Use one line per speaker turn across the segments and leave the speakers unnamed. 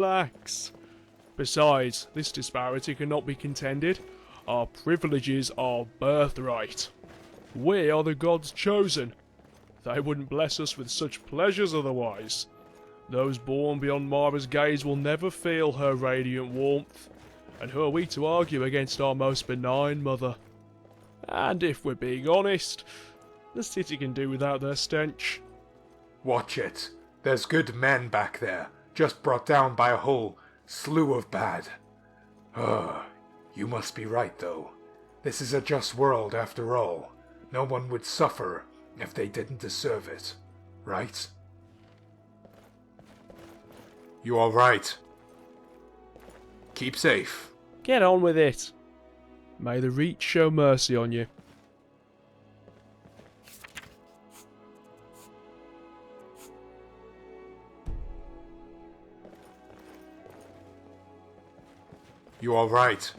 Relax. Besides, this disparity cannot be contended. Our privileges are birthright. We are the gods' chosen. They wouldn't bless us with such pleasures otherwise. Those born beyond Mara's gaze will never feel her radiant warmth. And who are we to argue against our most benign mother? And if we're being honest, the city can do without their stench.
Watch it. There's good men back there, just brought down by a whole slew of bad. You must be right, though. This is a just world after all. No one would suffer if they didn't deserve it, right? You all right? Keep safe.
Get on with it. May the Reach show mercy on you.
You all right?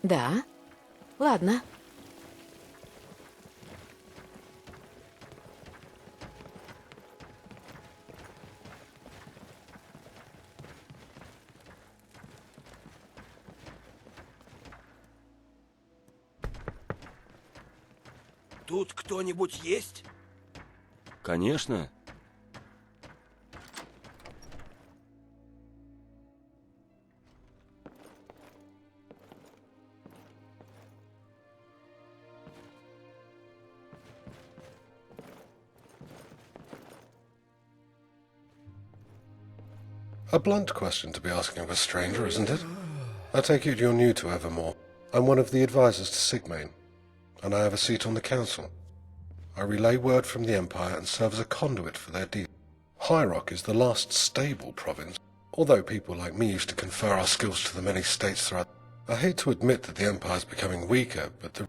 Да. Ладно.
Тут кто-нибудь есть?
Конечно.
A blunt question to be asking of a stranger, isn't it? I take it you're new to Evermore. I'm one of the advisors to Sigmane, and I have a seat on the council. I relay word from the Empire and serve as a conduit for their deal. High Rock is the last stable province, although people like me used to confer our skills to the many states throughout. I hate to admit that the Empire's becoming weaker, but the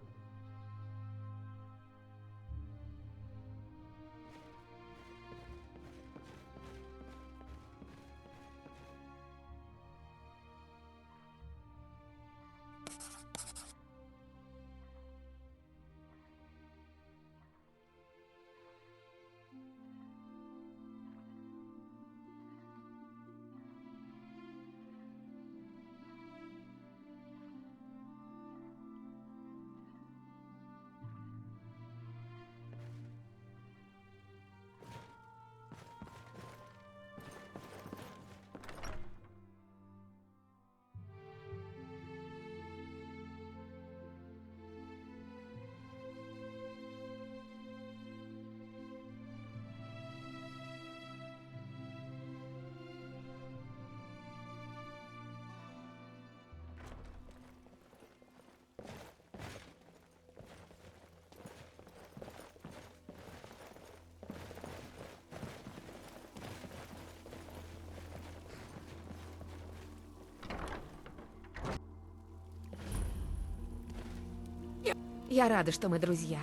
Я рада, что мы друзья.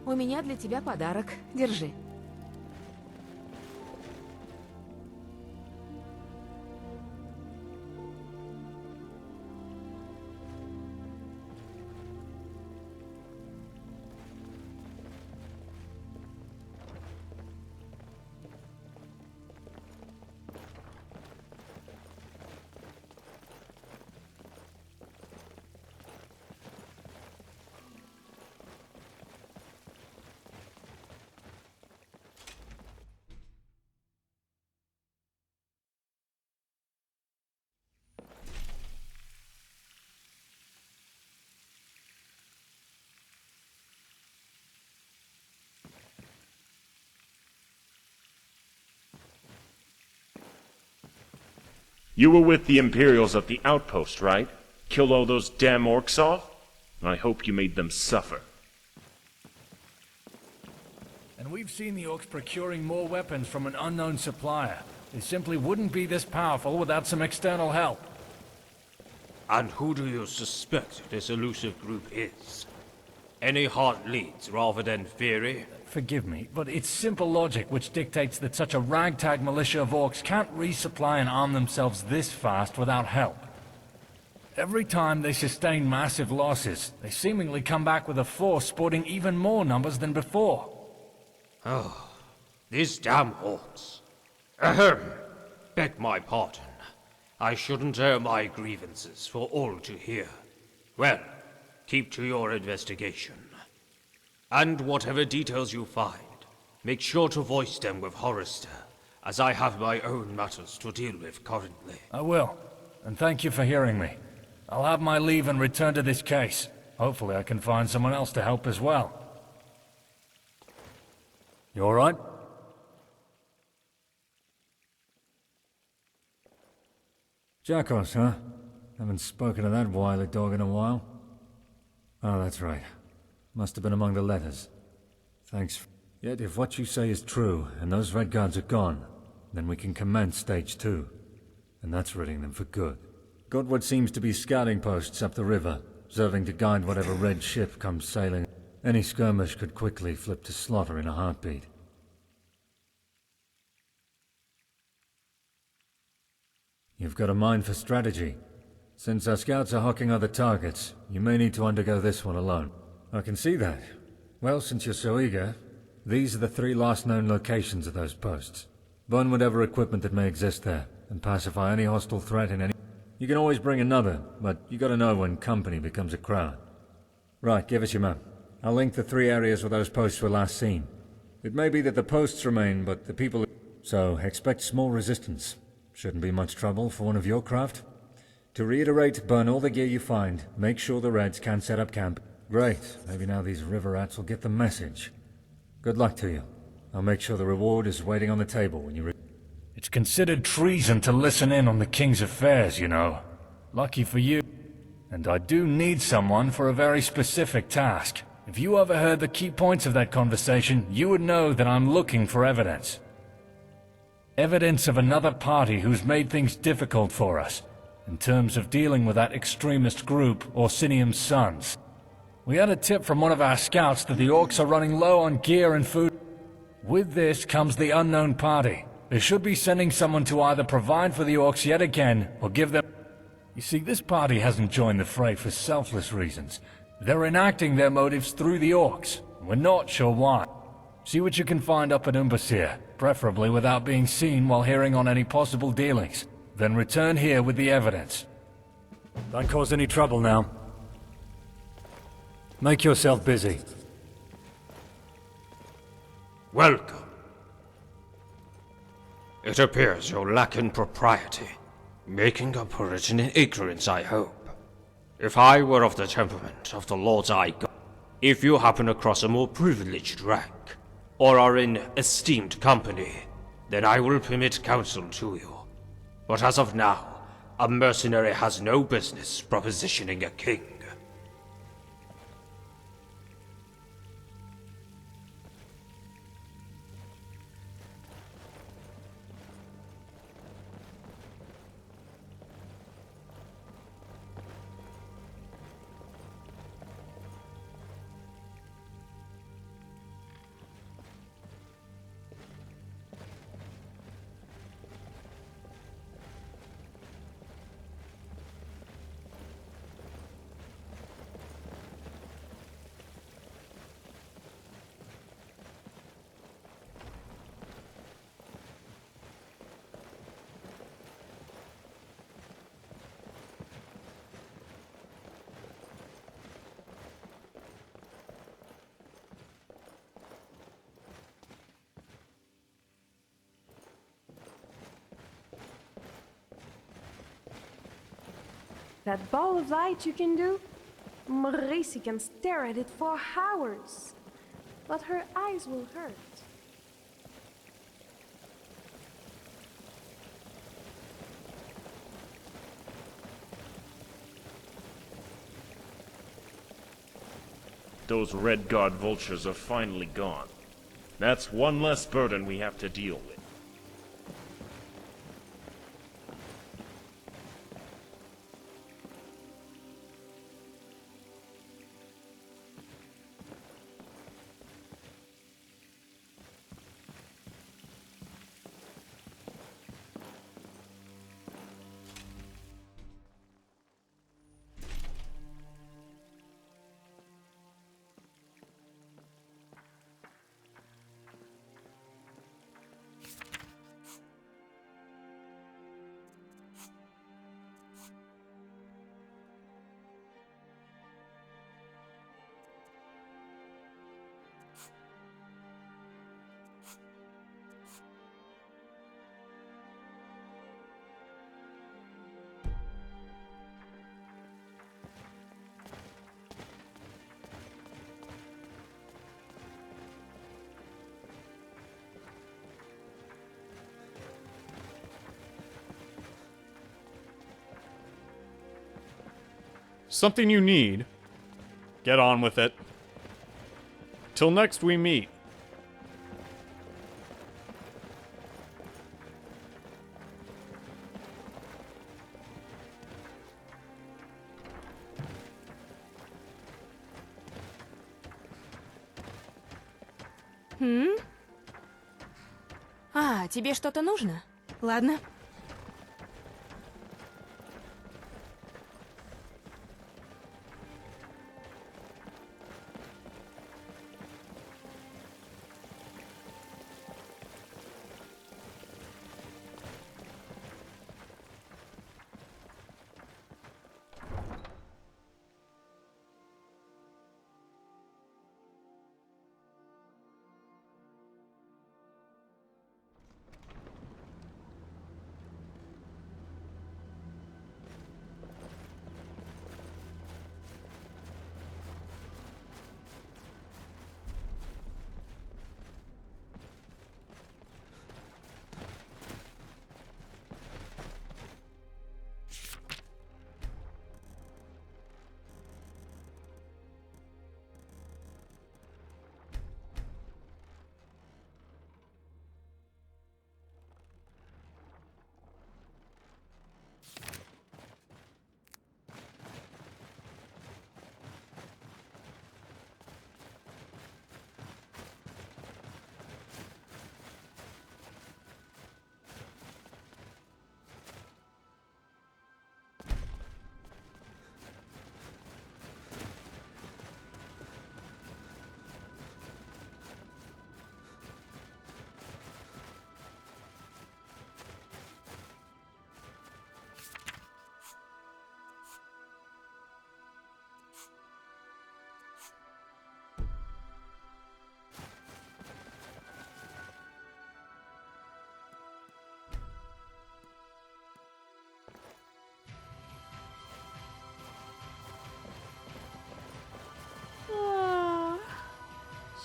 У меня для тебя подарок. Держи.
You were with the Imperials at the outpost, right? Killed all those damn orcs off? I hope you made them suffer.
And we've seen the orcs procuring more weapons from an unknown supplier. They simply wouldn't be this powerful without some external help.
And who do you suspect this elusive group is?
Any heart leads rather than theory.
Forgive me, but it's simple logic which dictates that such a ragtag militia of orcs can't resupply and arm themselves this fast without help. Every time they sustain massive losses, they seemingly come back with a force sporting even more numbers than before.
Oh, these damn orcs. Ahem. Beg my pardon. I shouldn't air my grievances for all to hear. Well, keep to your investigation. And whatever details you find, make sure to voice them with Hollister, as I have my own matters to deal with currently.
I will, and thank you for hearing me. I'll have my leave and return to this case. Hopefully I can find someone else to help as well. You alright? Jackos, huh? Haven't spoken to that wily dog in a while. Oh, that's right. Must have been among the letters. Thanks. Yet if what you say is true, and those Red Guards are gone, then we can commence Stage 2. And that's ridding them for good. Got what seems to be scouting posts up the river, serving to guide whatever red ship comes sailing. Any skirmish could quickly flip to slaughter in a heartbeat. You've got a mind for strategy. Since our scouts are hawking other targets, you may need to undergo this one alone. I can see that. Well, since you're so eager, these are the 3 last known locations of those posts. Burn whatever equipment that may exist there, and pacify any hostile threat in any... You can always bring another, but you gotta know when company becomes a crowd. Right, give us your map. I'll link the 3 areas where those posts were last seen. It may be that the posts remain, but the people... So, expect small resistance. Shouldn't be much trouble for one of your craft. To reiterate, burn all the gear you find. Make sure the Reds can't set up camp. Great. Maybe now these river rats will get the message. Good luck to you. I'll make sure the reward is waiting on the table when you... It's considered treason to listen in on the King's affairs, you know. Lucky for you. And I do need someone for a very specific task. If you overheard the key points of that conversation, you would know that I'm looking for evidence. Evidence of another party who's made things difficult for us, in terms of dealing with that extremist group, Orsinium's Sons. We had a tip from one of our scouts that the orcs are running low on gear and food. With this comes the unknown party. They should be sending someone to either provide for the orcs yet again, or give them... You see, this party hasn't joined the fray for selfless reasons. They're enacting their motives through the orcs. We're not sure why. See what you can find up at Umbasir, preferably without being seen while hearing on any possible dealings. Then return here with the evidence. Don't cause any trouble now. Make yourself busy.
Welcome. It appears you're lacking propriety. Making up for it in ignorance, I hope. If I were of the temperament of the Lords I go, if you happen across a more privileged rank, or are in esteemed company, then I will permit counsel to you. But as of now, a mercenary has no business propositioning a king.
That ball of light you can do? Marisi can stare at it for hours. But her eyes will hurt.
Those Red Guard vultures are finally gone. That's one less burden we have to deal with.
something you need, get on with it. Till next we meet.
А, тебе что-то нужно? Ладно.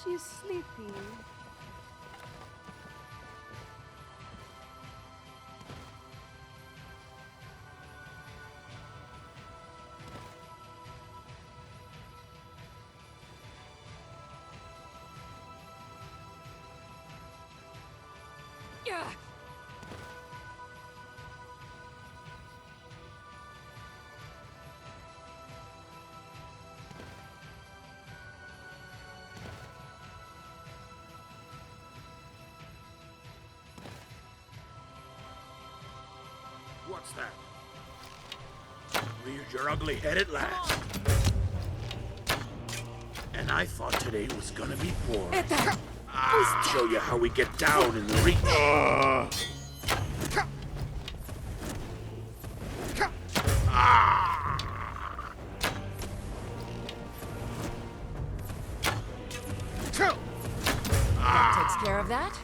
She's sleepy.
What's that? Reared your ugly head at last. And I thought today was gonna be boring. Show you how we get down in the reach.
That takes care of that.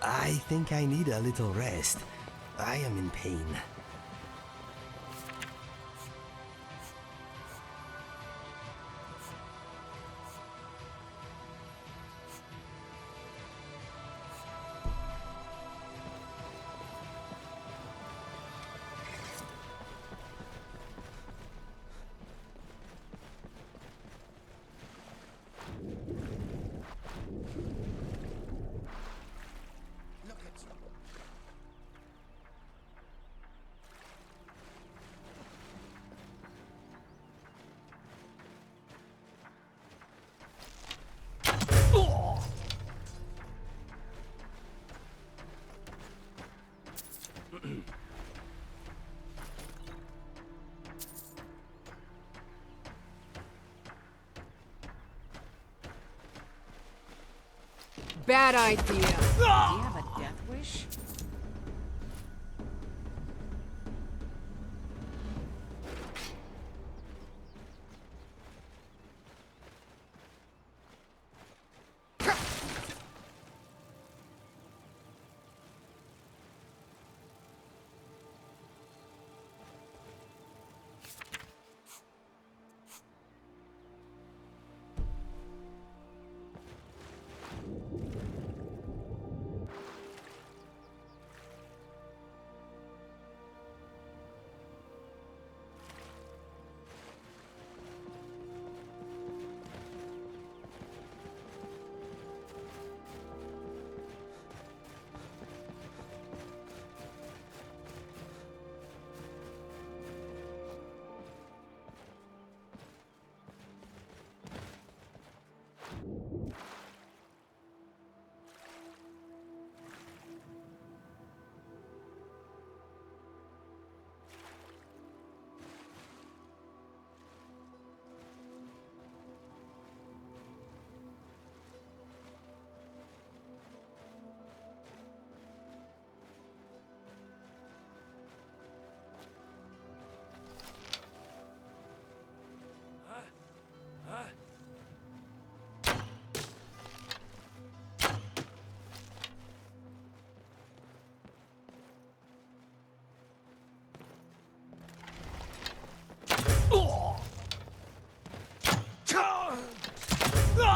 I think I need a little rest. I am in pain.
Bad idea. Do you have a death wish?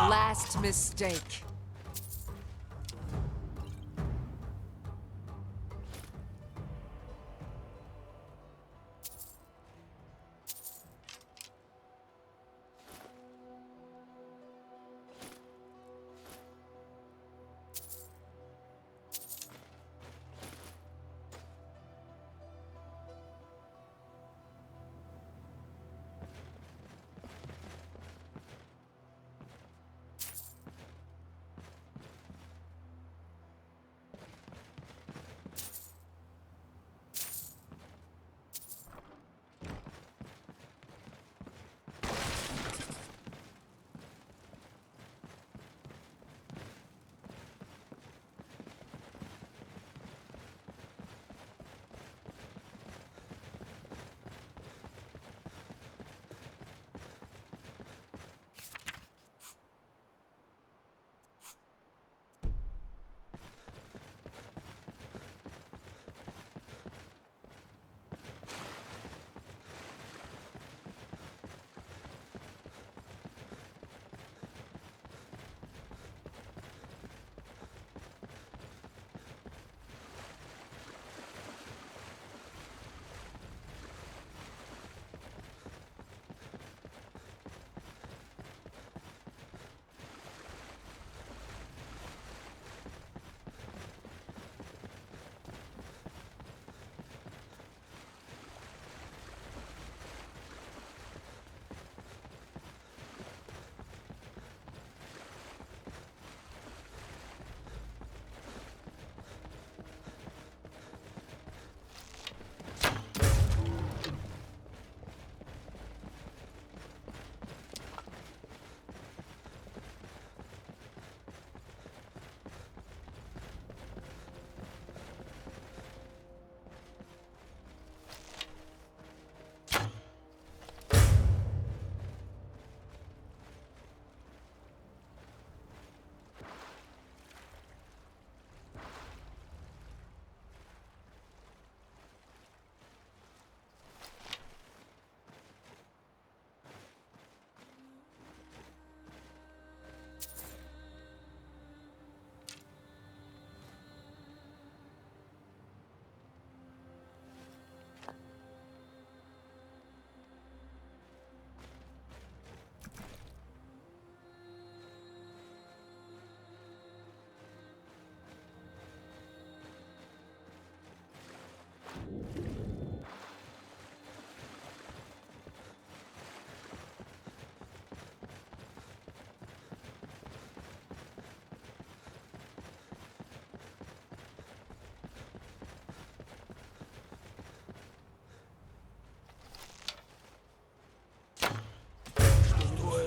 Last mistake.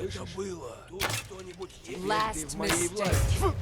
это было? Тут кто-нибудь есть
Last
в моей
mistake.
власти?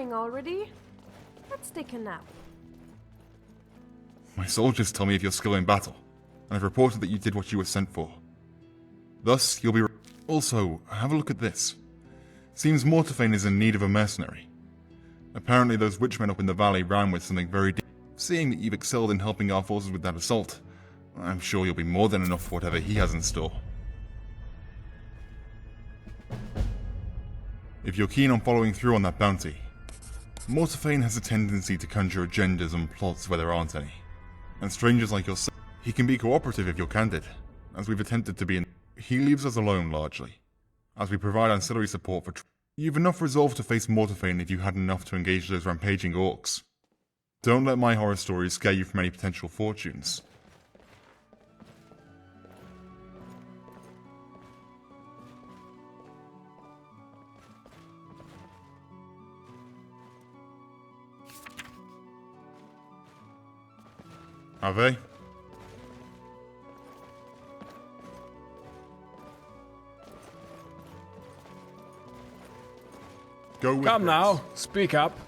morning already. Let's take a nap.
My soldiers tell me of your skill in battle, and have reported that you did what you were sent for. Thus, you'll be... Also, have a look at this. Seems Mortefane is in need of a mercenary. Apparently those witchmen up in the valley ran with something very deep. Seeing that you've excelled in helping our forces with that assault, I'm sure you'll be more than enough for whatever he has in store. If you're keen on following through on that bounty, Mortefane has a tendency to conjure agendas and plots where there aren't any. And strangers like yourself, he can be cooperative if you're candid, as we've attempted to be in... He leaves us alone largely, as we provide ancillary support for... You've enough resolve to face Mortefane if you had enough to engage those rampaging orcs. Don't let my horror stories scare you from any potential fortunes. Ave? Go with
Come
grace.
now, speak up.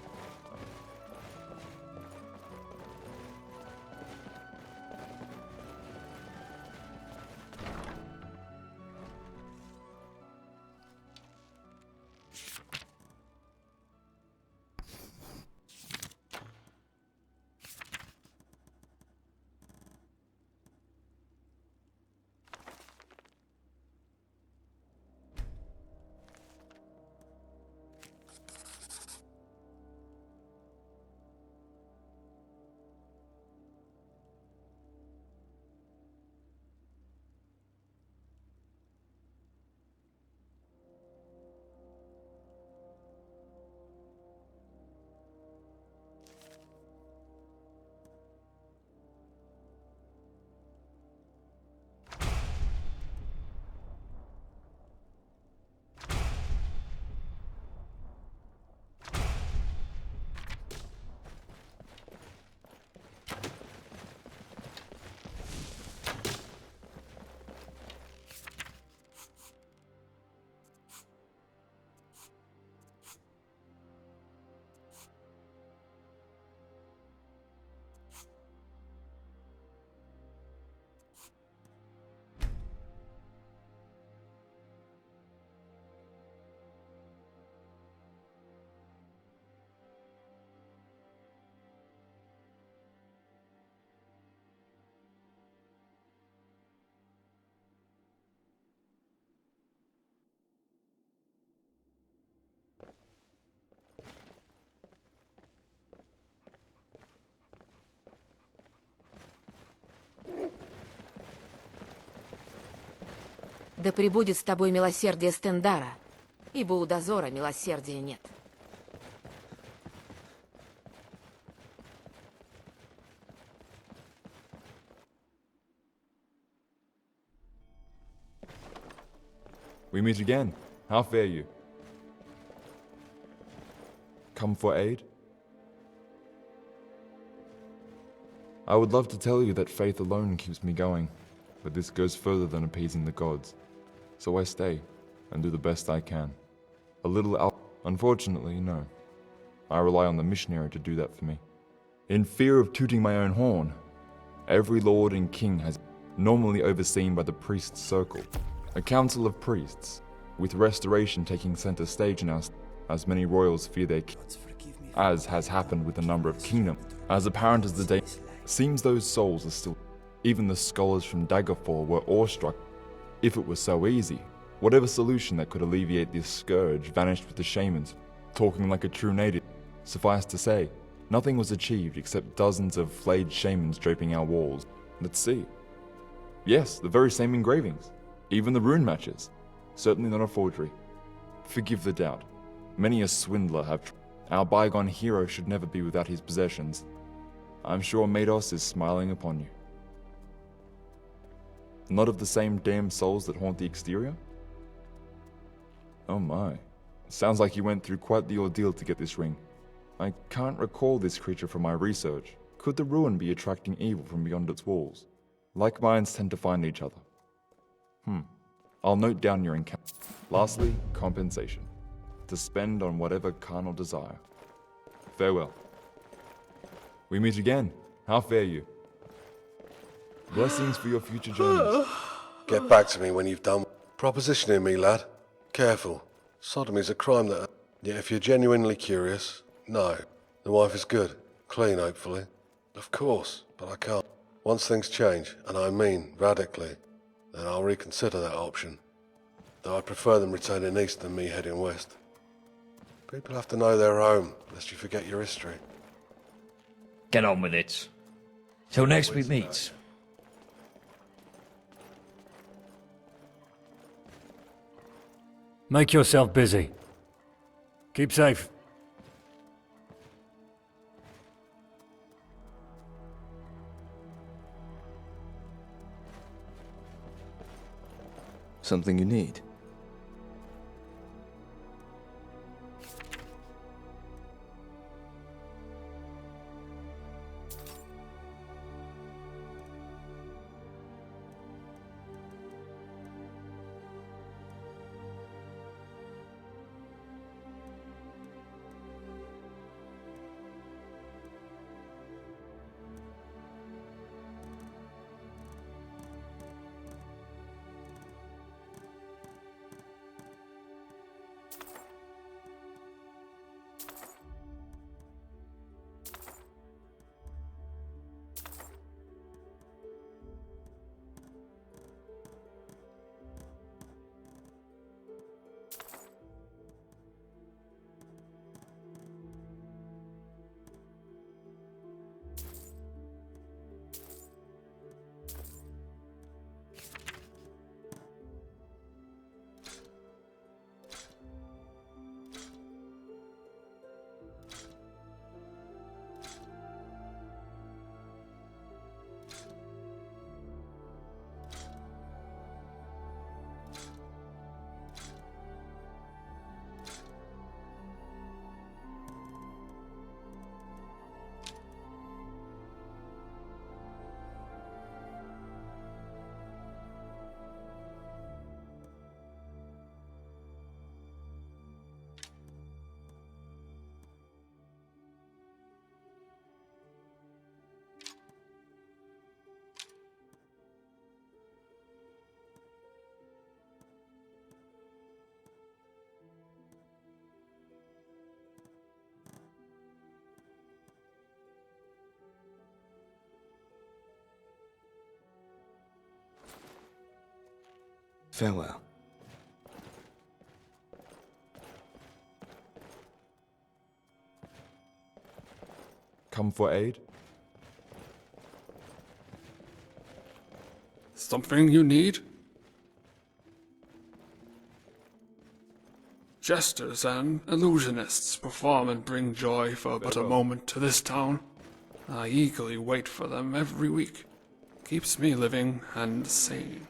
Да пребудет с тобой милосердие Стендара, ибо у дозора милосердия нет.
We meet again. How fare you? Come for aid? I would love to tell you that faith alone keeps me going, but this goes further than appeasing the gods. So I stay, and do the best I can. A little unfortunately, no. I rely on the missionary to do that for me. In fear of tooting my own horn, every lord and king has normally overseen by the priest's circle, a council of priests, with restoration taking center stage now, as many royals fear their king, as has happened with a number of kingdoms. As apparent as the day seems, those souls are still... Even the scholars from Daggerfall were awestruck. If it was so easy, whatever solution that could alleviate this scourge vanished with the shamans, talking like a true native. Suffice to say, nothing was achieved except dozens of flayed shamans draping our walls. Let's see. Yes, the very same engravings. Even the rune matches. Certainly not a forgery. Forgive the doubt. Many a swindler have... Our bygone hero should never be without his possessions. I'm sure Mados is smiling upon you. Not of the same damned souls that haunt the exterior? Oh my. Sounds like you went through quite the ordeal to get this ring. I can't recall this creature from my research. Could the ruin be attracting evil from beyond its walls? Like minds tend to find each other. I'll note down your encounter. Lastly, compensation. To spend on whatever carnal desire. Farewell. We meet again. How fare you? Blessings for your future journeys.
Get back to me when you've done propositioning me, lad. Careful. Sodomy's a crime that... Yet if you're genuinely curious, no. The wife is good. Clean, hopefully. Of course, but I can't. Once things change, and I mean radically, then I'll reconsider that option. Though I prefer them returning east than me heading west. People have to know their home, lest you forget your history.
Get on with it. Till next we meet.
Make yourself busy. Keep safe.
Something you need? Farewell.
Come for aid?
Something you need? Jesters and illusionists perform and bring joy for but a moment to this town. I eagerly wait for them every week. Keeps me living and sane.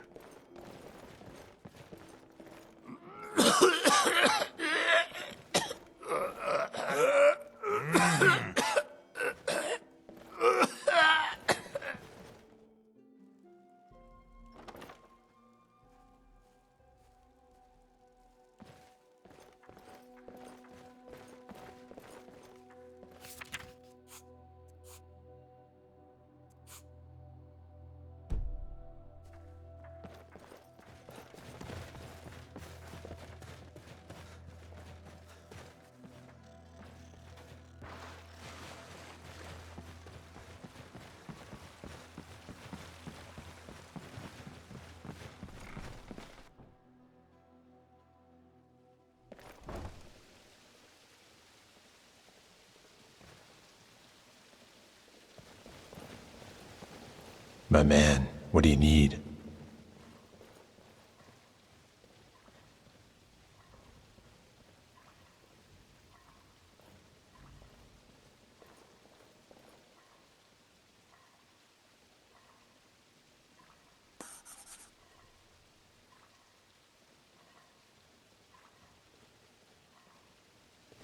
My man, what do you need?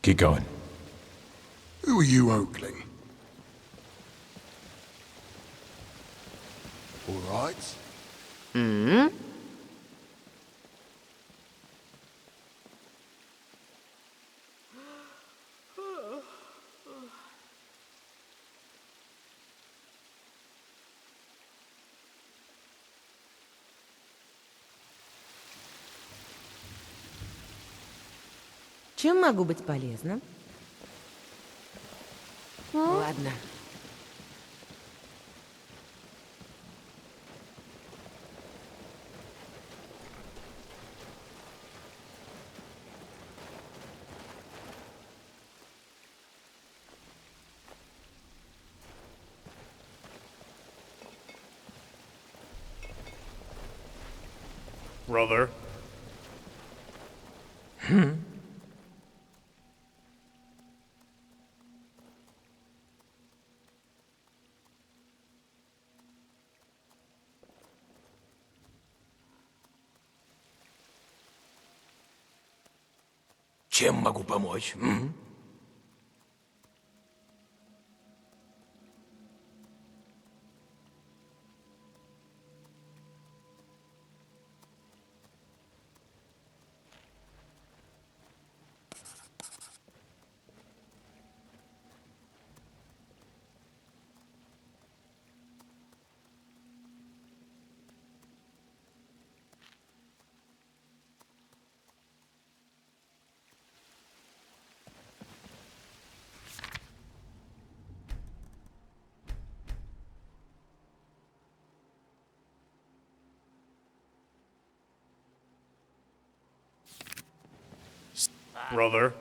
Keep going.
Who are you, Oakley? All right.
Hmm?
Чем могу быть полезна?
Ладно.
Brother.
Чем могу помочь?
Brother.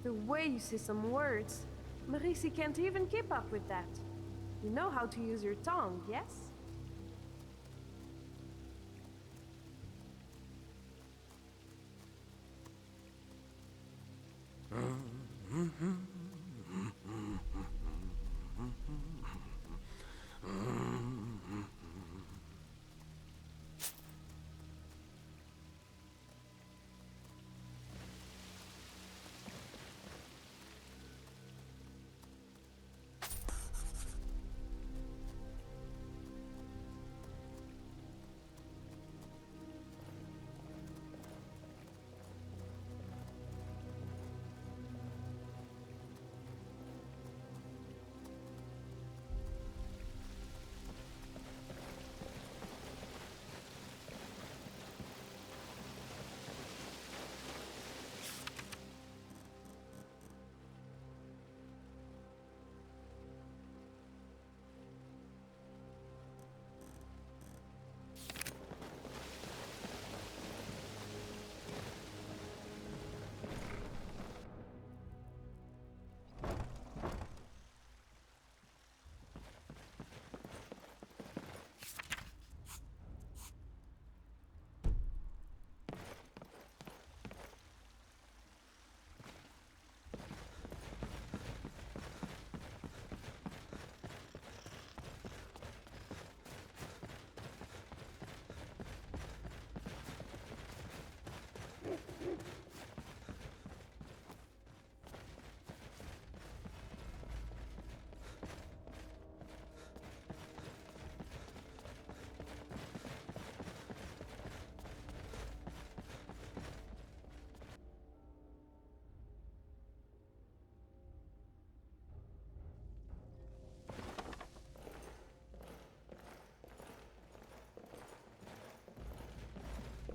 The way you say some words, Marisi can't even keep up with that. You know how to use your tongue, yes?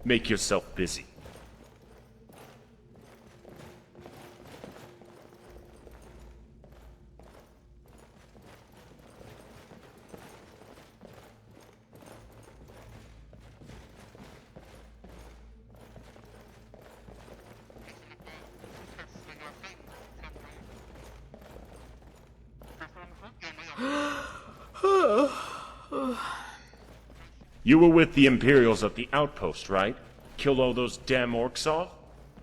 Make yourself busy. You were with the Imperials at the outpost, right? Killed all those damn orcs off?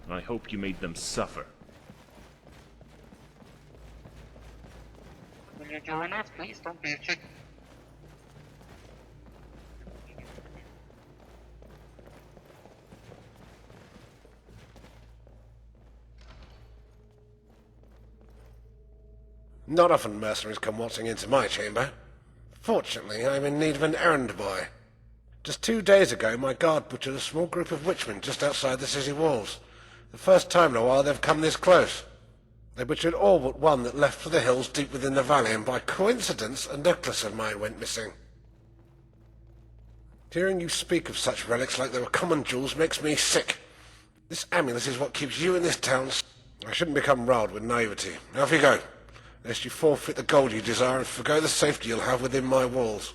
I hope you made them suffer.
When you join us, please don't be a chick.
Not often mercenaries come waltzing into my chamber. Fortunately, I'm in need of an errand boy. Just 2 days ago, my guard butchered a small group of witchmen just outside the city walls. The first time in a while they've come this close. They butchered all but one that left for the hills deep within the valley, and by coincidence, a necklace of mine went missing. Hearing you speak of such relics like they were common jewels makes me sick. This amulet is what keeps you in this town. I shouldn't become riled with naivety. Off you go, lest you forfeit the gold you desire and forgo the safety you'll have within my walls.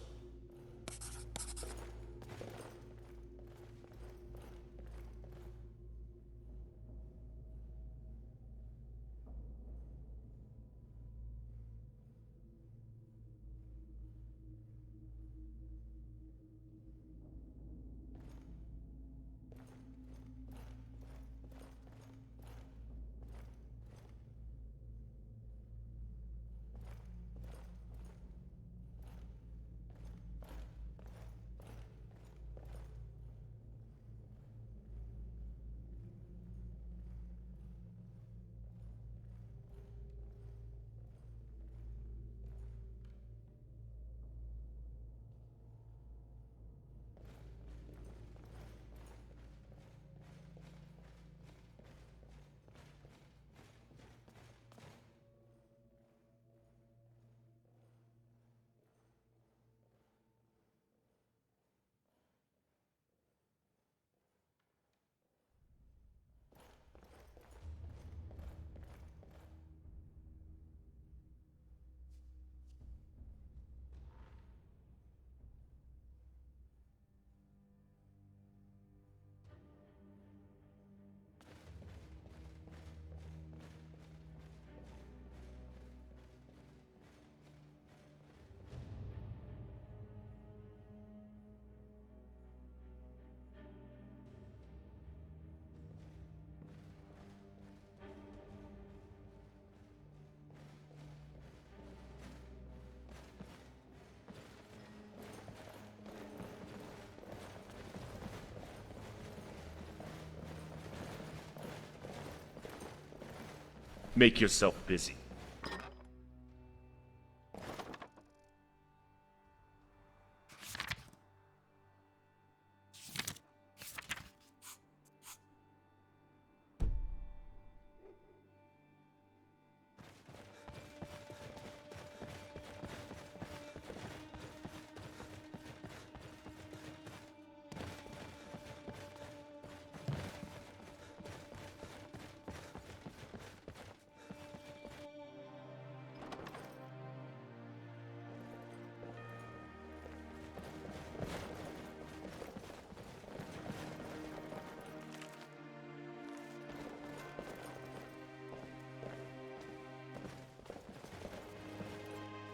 Make yourself busy.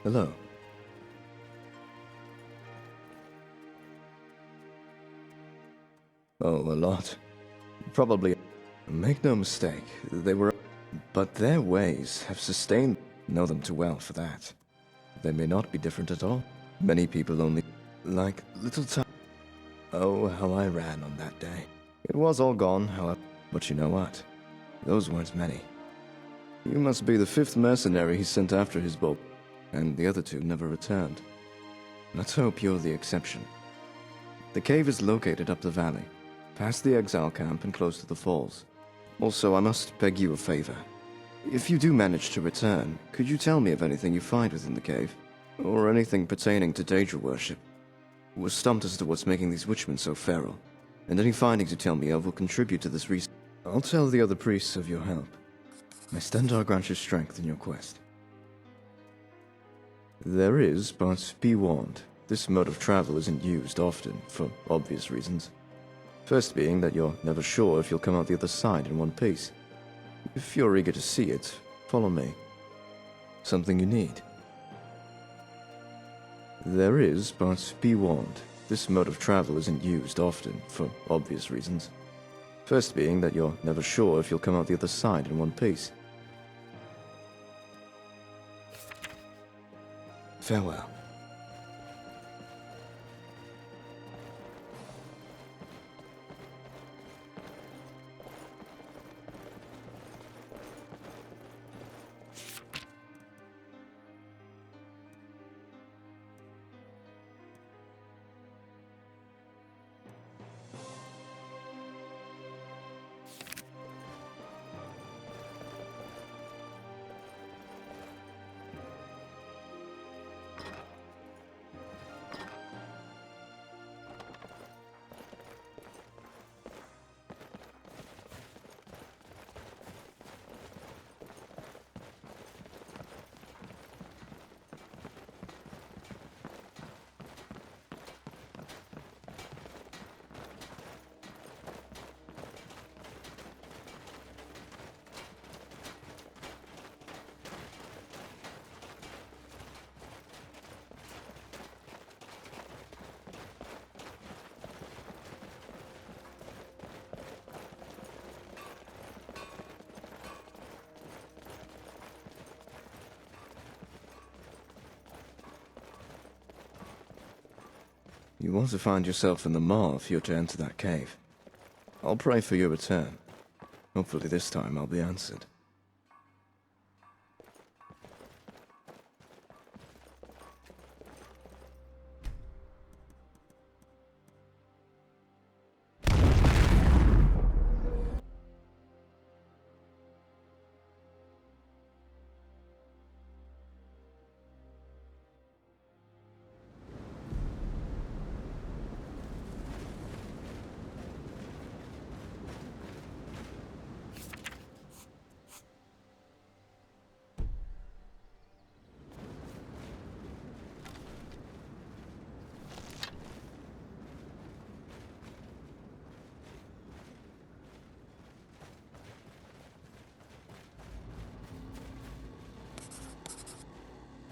Hello. Oh, a lot. Probably. Make no mistake, they were... But their ways have sustained... Know them too well for that. They may not be different at all. Many people only... Like little time... Oh, how I ran on that day. It was all gone, however. But you know what? Those weren't many. You must be the 5th mercenary he sent after his boat. And the other 2 never returned. Let's hope you're the exception. The cave is located up the valley, past the exile camp and close to the falls. Also, I must beg you a favor. If you do manage to return, could you tell me of anything you find within the cave? Or anything pertaining to Daedra worship? We're stumped as to what's making these witchmen so feral, and any findings you tell me of will contribute to this reason. I'll tell the other priests of your help. May Stendarr grant you strength in your quest. There is, but be warned, this mode of travel isn't used often, for obvious reasons. First being that you're never sure if you'll come out the other side in one piece. If you're eager to see it, follow me. Something you need. There is, but be warned, this mode of travel isn't used often, for obvious reasons. First being that you're never sure if you'll come out the other side in one piece. Farewell. You want to find yourself in the mall if you're to enter that cave. I'll pray for your return. Hopefully this time I'll be answered.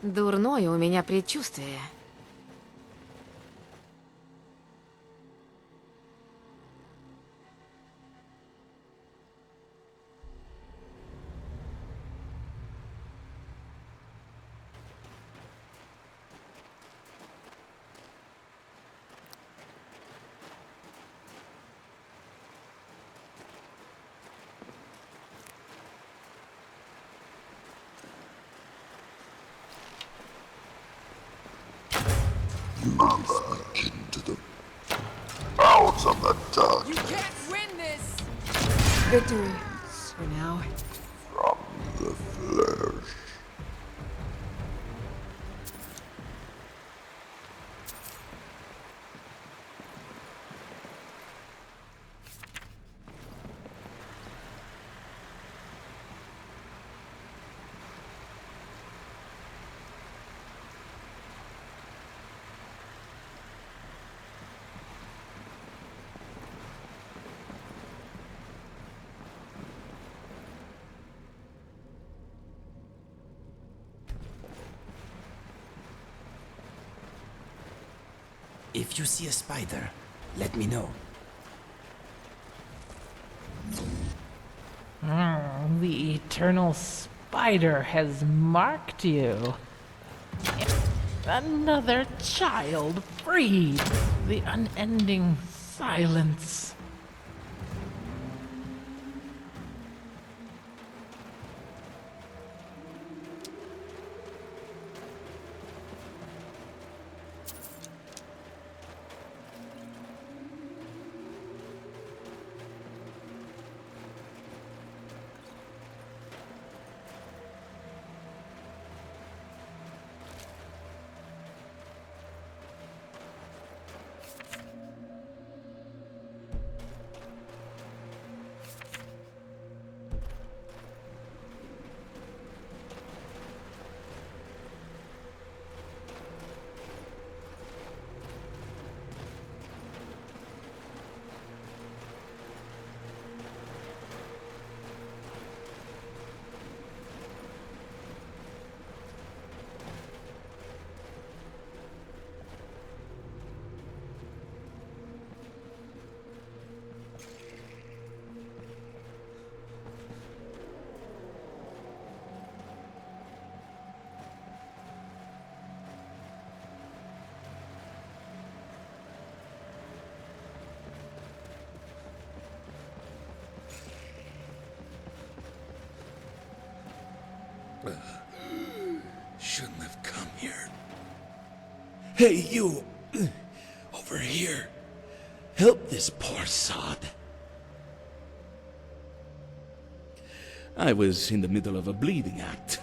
Дурное у меня предчувствие.
You release my kin to the bowels of the dark.
You can't win this! Victory, for now.
From the flesh.
If you see a spider, let me know.
The eternal spider has marked you. Another child freed. The unending silence.
Shouldn't have come here. Hey, you! Over here. Help this poor sod. I was in the middle of a bleeding act.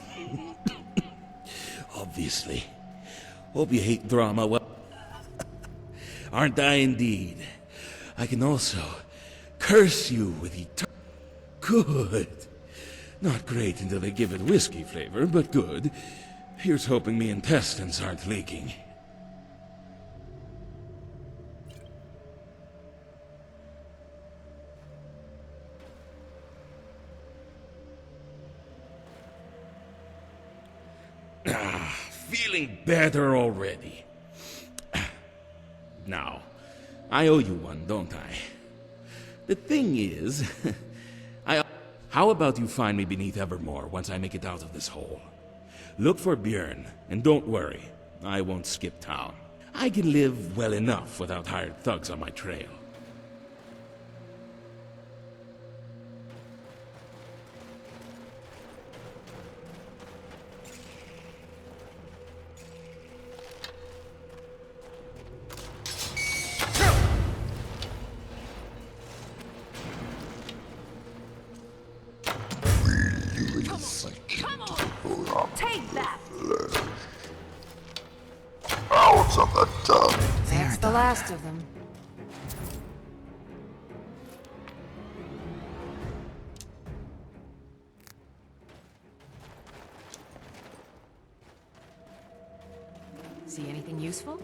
Obviously. Hope you hate drama. Well, aren't I indeed? I can also curse you with eternal... Good. Not great until they give it whiskey flavor, but good. Here's hoping me intestines aren't leaking. Feeling better already. Now, I owe you one, don't I? The thing is, how about you find me beneath Evermore once I make it out of this hole? Look for Björn, and don't worry, I won't skip town. I can live well enough without hired thugs on my trail.
Take that!
Out of the dark!
That's the last of them. See anything useful?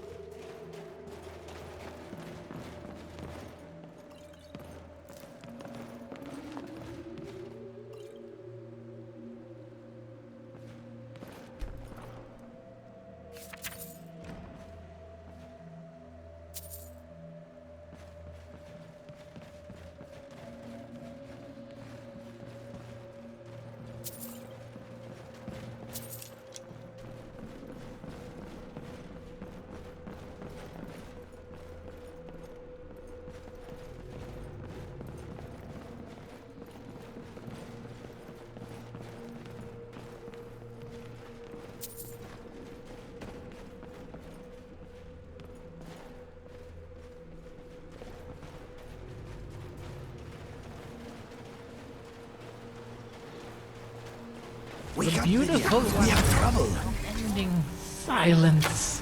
The beautiful one.
We have trouble.
Unending silence.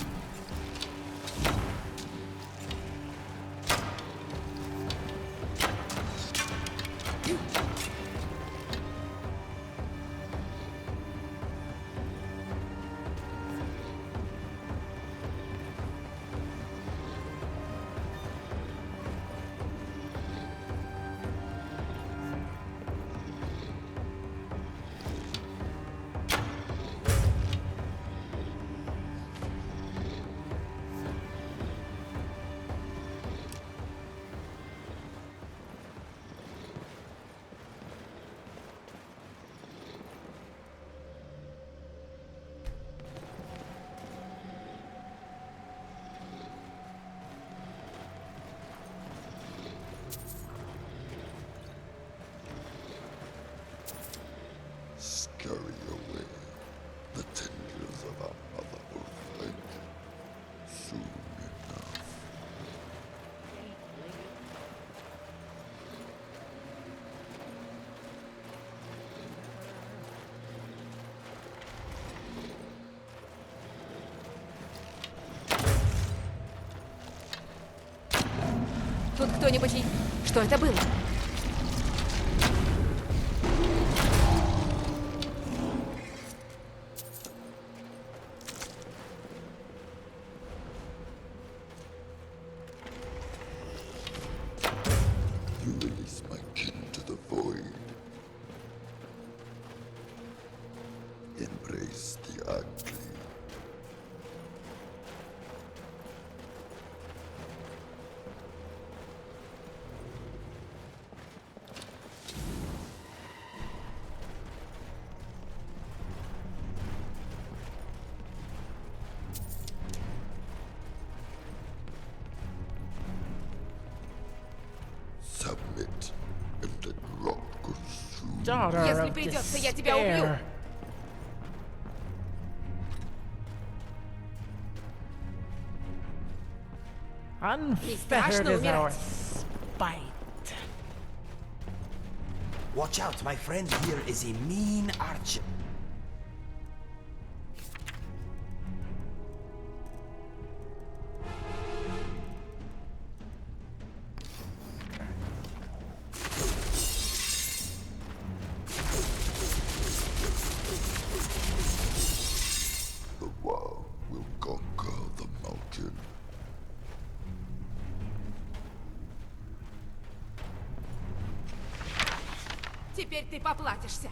Scurry away. The tendrils of our mother will find you soon enough.
Тут кто-нибудь... Что это было?
You release my kin to the void. Embrace the ugly. Submit, and let rot consume.
Daughter
Если
of
придется, я тебя убью.
despair. Unfettered
страшно
is our
умирать?
spite.
Watch out, my friend here is a mean archer.
The wow will conquer the mountain.
Теперь ты поплатишься.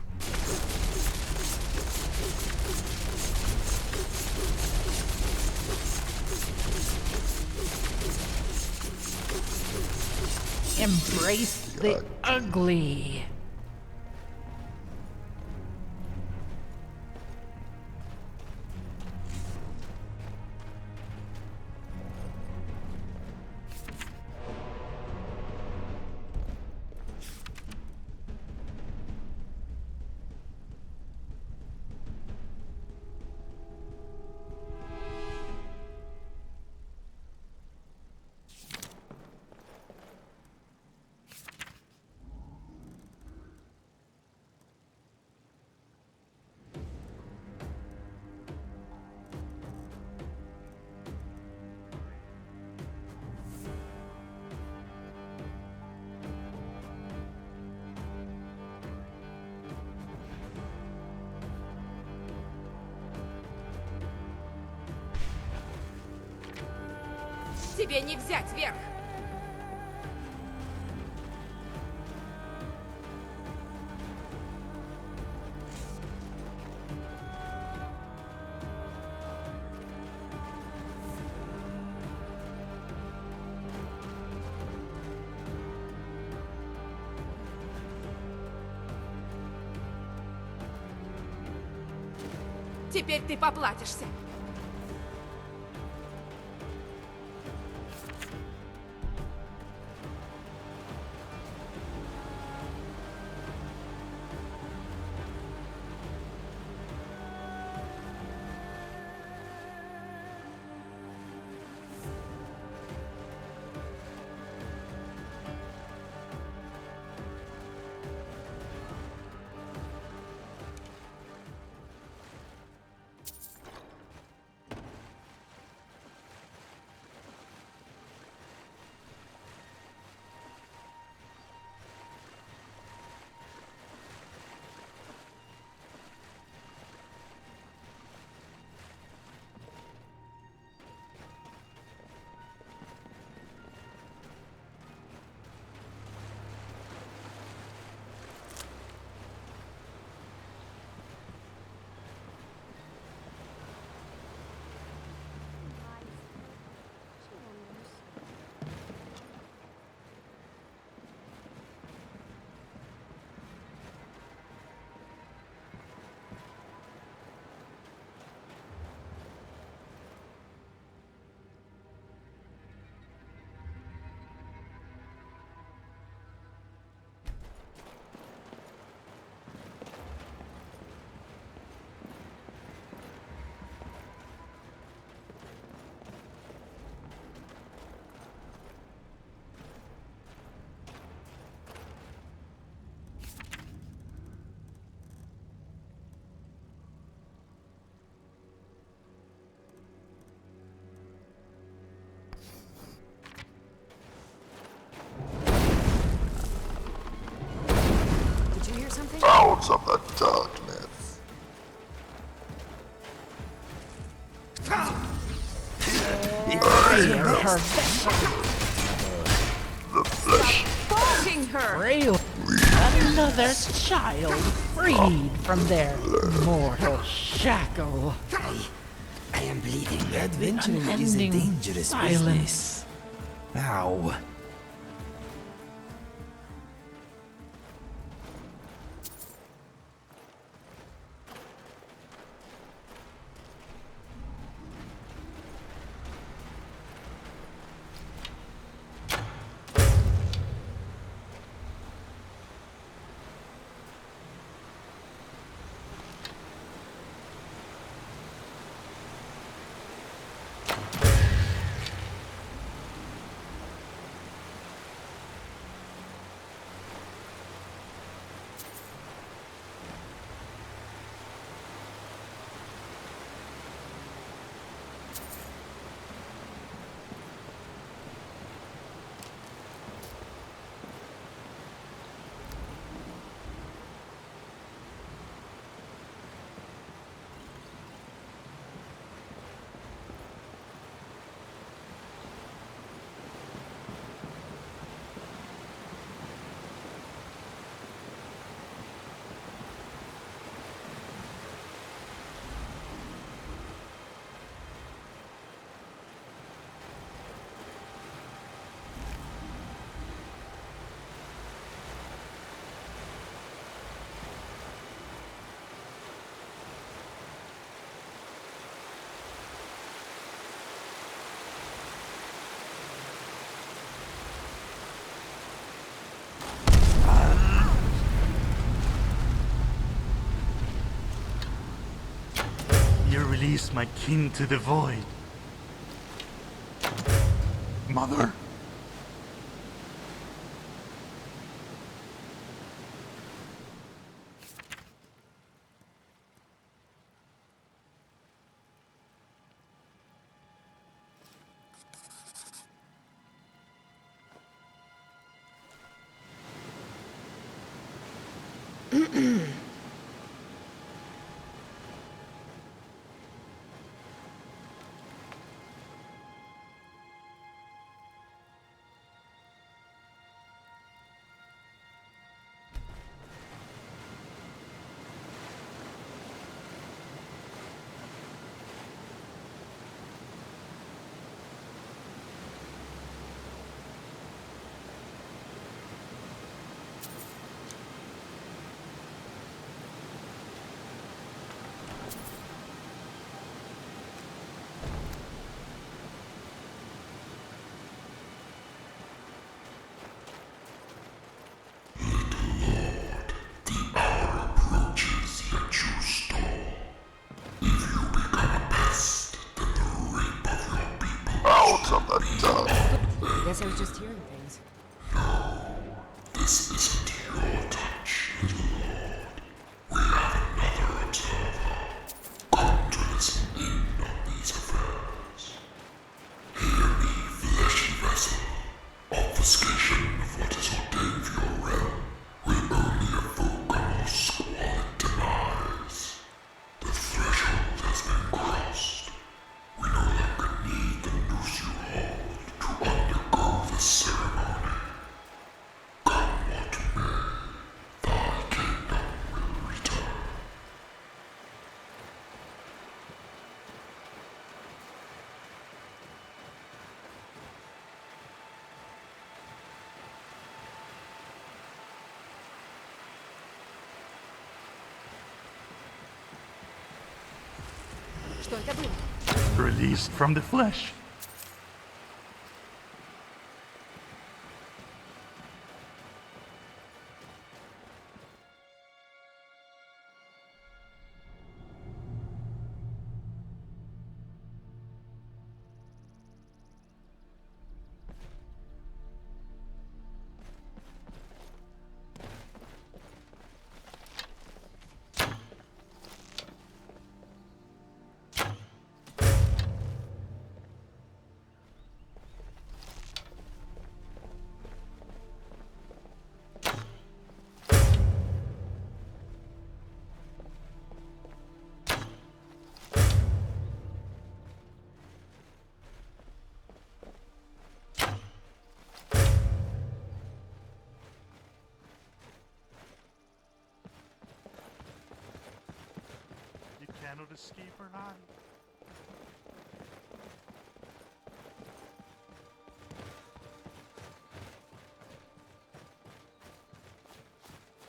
Embrace the ugly.
Тебе не взять верх! Теперь ты поплатишься.
Sounds of the darkness. The flesh.
Stalking her! Real. Another child freed from their mortal shackle.
I am bleeding. Adventuring is a
Unending
dangerous
silence.
business. Ow.
You release my kin to the void. Mother?
Guess I was just hearing things.
This isn't your touch, little lord. We have another observer. Come to listen in on these affairs. Hear me, fleshy vessel. Obfuscation of what is ordained for your realm will only evoke a more squalid demise. The threshold has been crossed. We no longer need the noose you hold to undergo the ceremony. Come what may, thy kingdom will return.
Что это было?
Released from the flesh. You cannot escape her eye.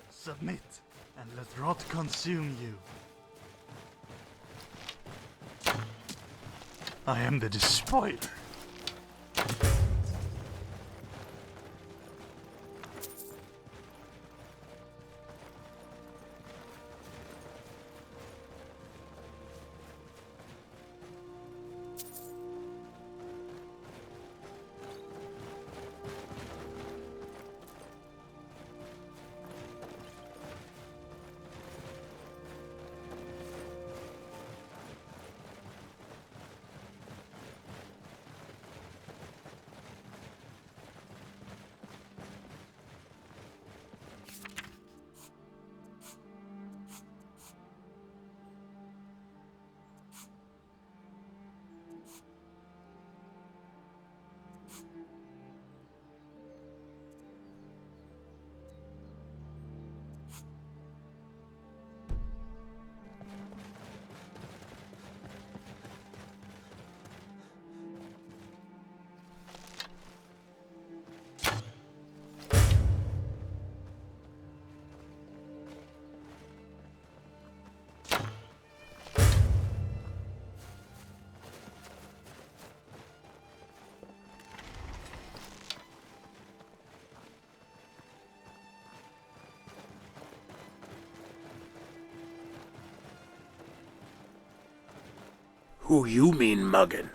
Submit, and let rot consume you. I am the despoiler.
Who you mean muggin'?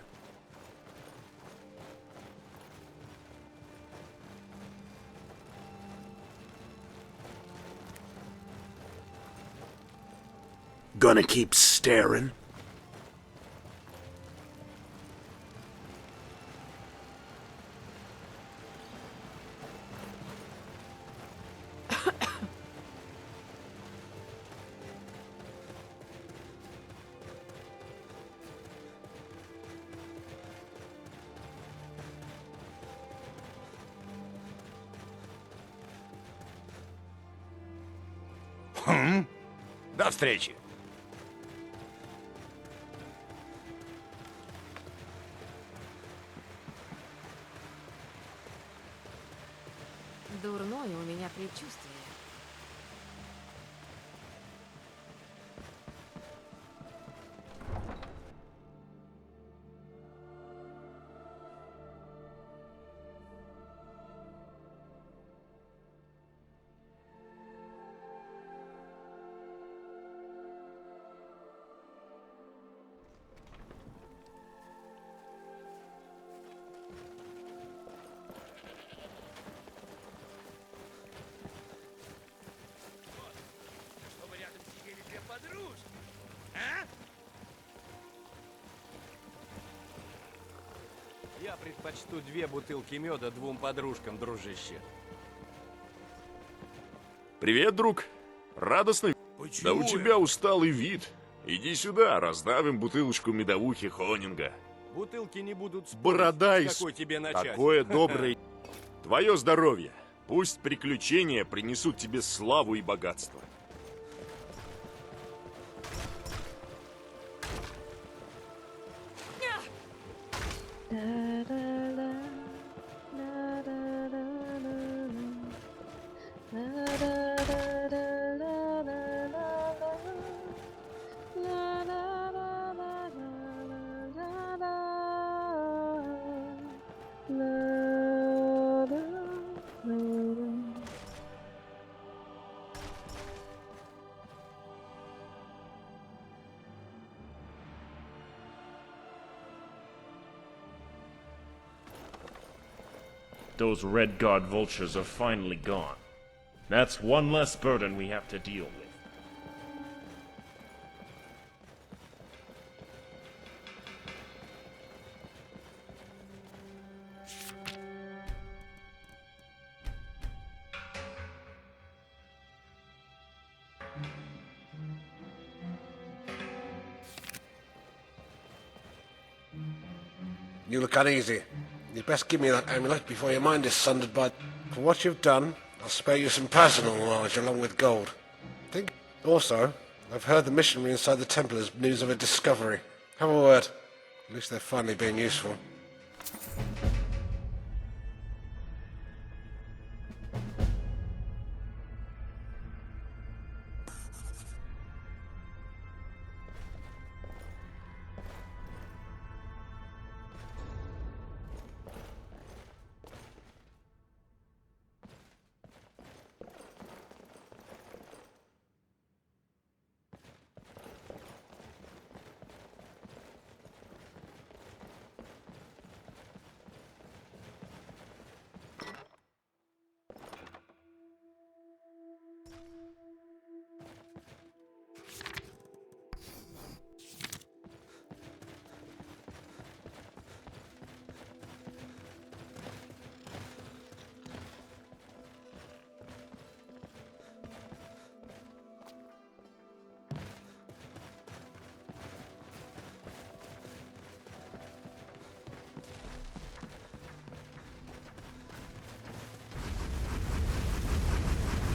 Gonna keep staring?
До встречи.
Дурное у меня предчувствие.
Я предпочту 2 бутылки меда 2 подружкам, дружище.
Привет, друг. Радостный? Да у тебя усталый вид. Иди сюда, раздавим бутылочку медовухи Хонинга.
Бутылки не будут спорить,
Бородай,
с какой тебе начать.
такое доброе. Твое здоровье. Пусть приключения принесут тебе славу и богатство.
Those Red Guard vultures are finally gone. That's one less burden we have to deal with.
You look uneasy. You'd best give me that amulet before your mind is sundered by... For what you've done, I'll spare you some personal knowledge along with gold. Think... Also, I've heard the missionary inside the temple has news of a discovery. Have a word. At least they're finally being useful.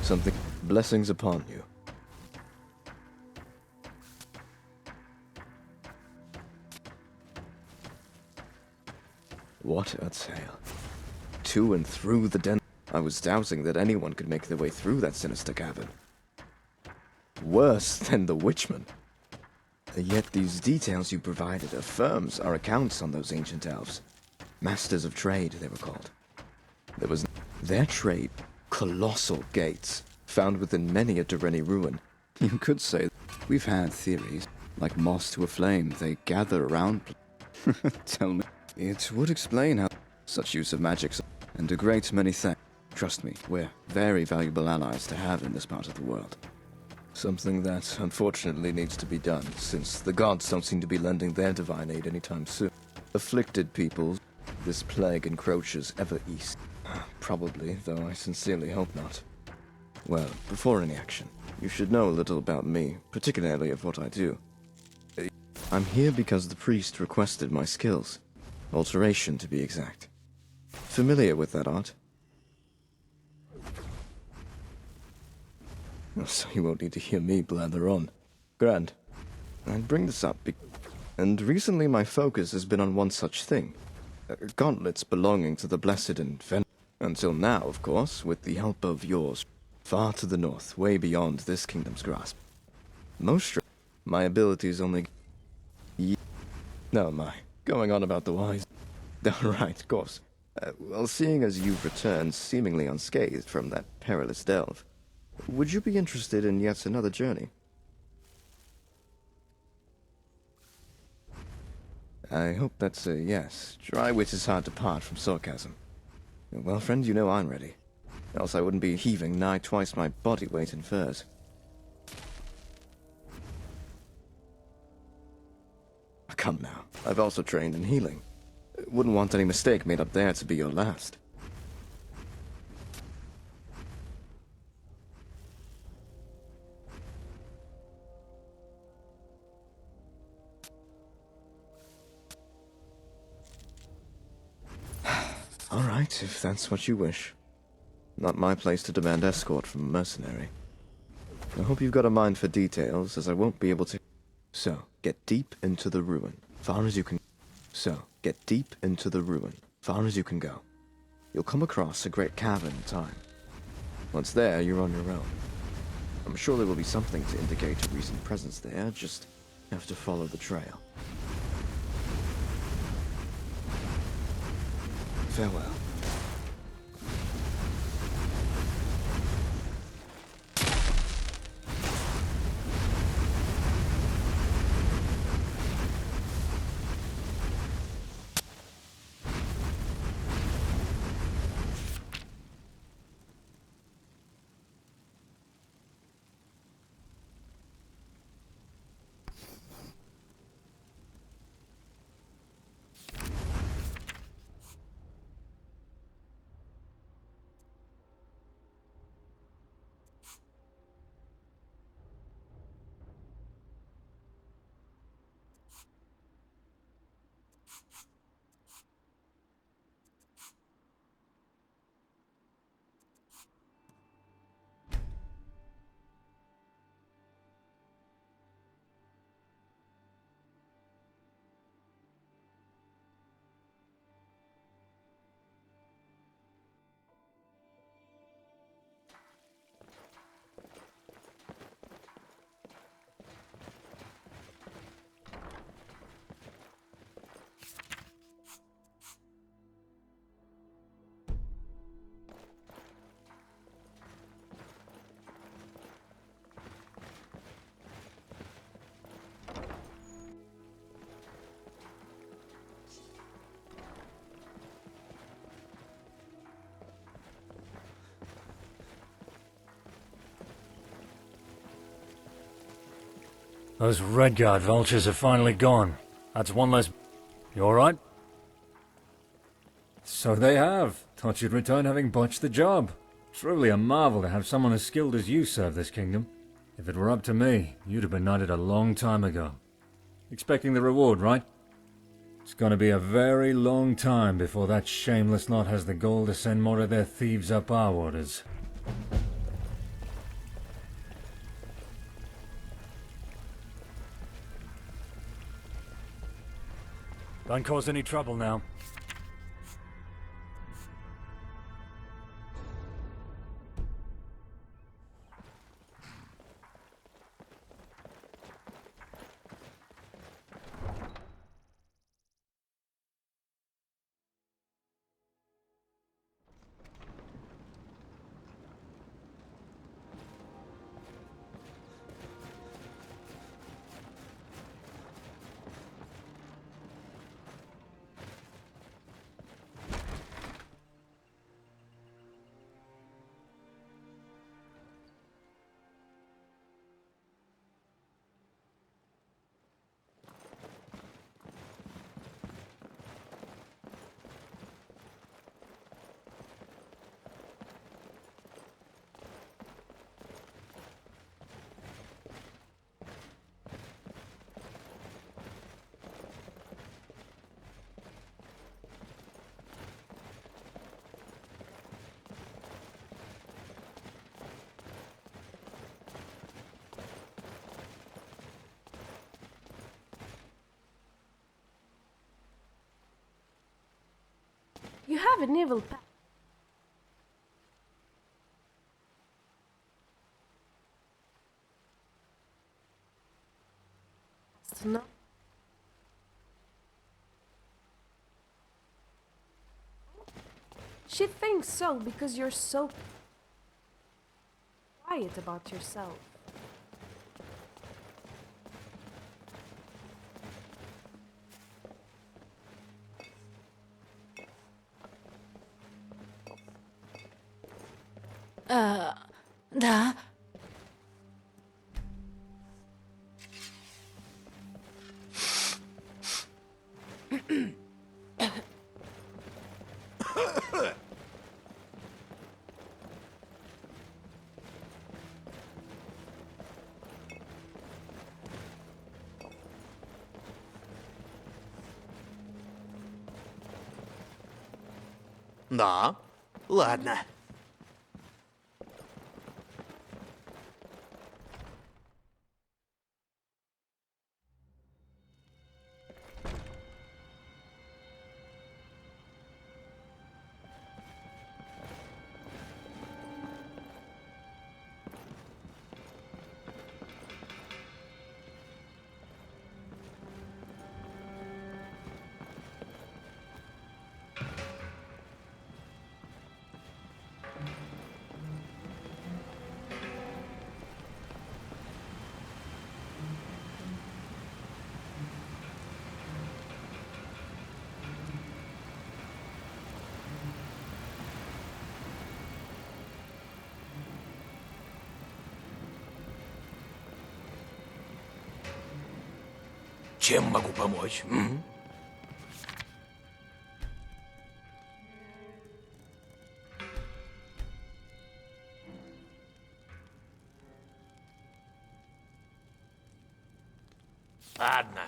Something. Blessings upon you. What a tale. To and through the den. I was doubting that anyone could make their way through that sinister cavern. Worse than the Witchman. Yet these details you provided affirms our accounts on those ancient elves. Masters of trade, they were called. There was their trade. Colossal gates, found within many a Durrani ruin. You could say we've had theories, like moss to a flame, they gather around. Tell me. It would explain how such use of magic, and a great many things. Trust me, we're very valuable allies to have in this part of the world. Something that, unfortunately, needs to be done, since the gods don't seem to be lending their divine aid anytime soon. Afflicted peoples, this plague encroaches ever east. Probably, though I sincerely hope not. Well, before any action, you should know a little about me, particularly of what I do. I'm here because the priest requested my skills. Alteration, to be exact. Familiar with that art? So you won't need to hear me blather on. Grand. I'd bring this up and recently my focus has been on one such thing. Gauntlets belonging to the Blessed and Ven... Until now, of course, with the help of yours. Far to the north, way beyond this kingdom's grasp. My abilities only... No, my. Going on about the wise... Right, of course. Well, seeing as you've returned seemingly unscathed from that perilous delve, would you be interested in yet another journey? I hope that's a yes. Dry wit is hard to part from sarcasm. Well, friend, you know I'm ready. Else I wouldn't be heaving nigh twice my body weight in furs. Come now, I've also trained in healing. Wouldn't want any mistake made up there to be your last. All right, if that's what you wish. Not my place to demand escort from a mercenary. I hope you've got a mind for details, as I won't be able to... So, get deep into the ruin, far as you can... So, get deep into the ruin, far as you can go. You'll come across a great cavern in time. Once there, you're on your own. I'm sure there will be something to indicate a recent presence there, just have to follow the trail. Farewell.
Those Redguard vultures are finally gone. That's one less... You alright? So they have. Thought you'd return having botched the job. Truly a marvel to have someone as skilled as you serve this kingdom. If it were up to me, you'd have been knighted a long time ago. Expecting the reward, right? It's gonna be a very long time before that shameless lot has the gall to send more of their thieves up our waters. Don't cause any trouble now.
You have an evil past. No. She thinks so because you're so quiet about yourself.
Да.
Да. Ладно. Чем могу помочь? Ладно.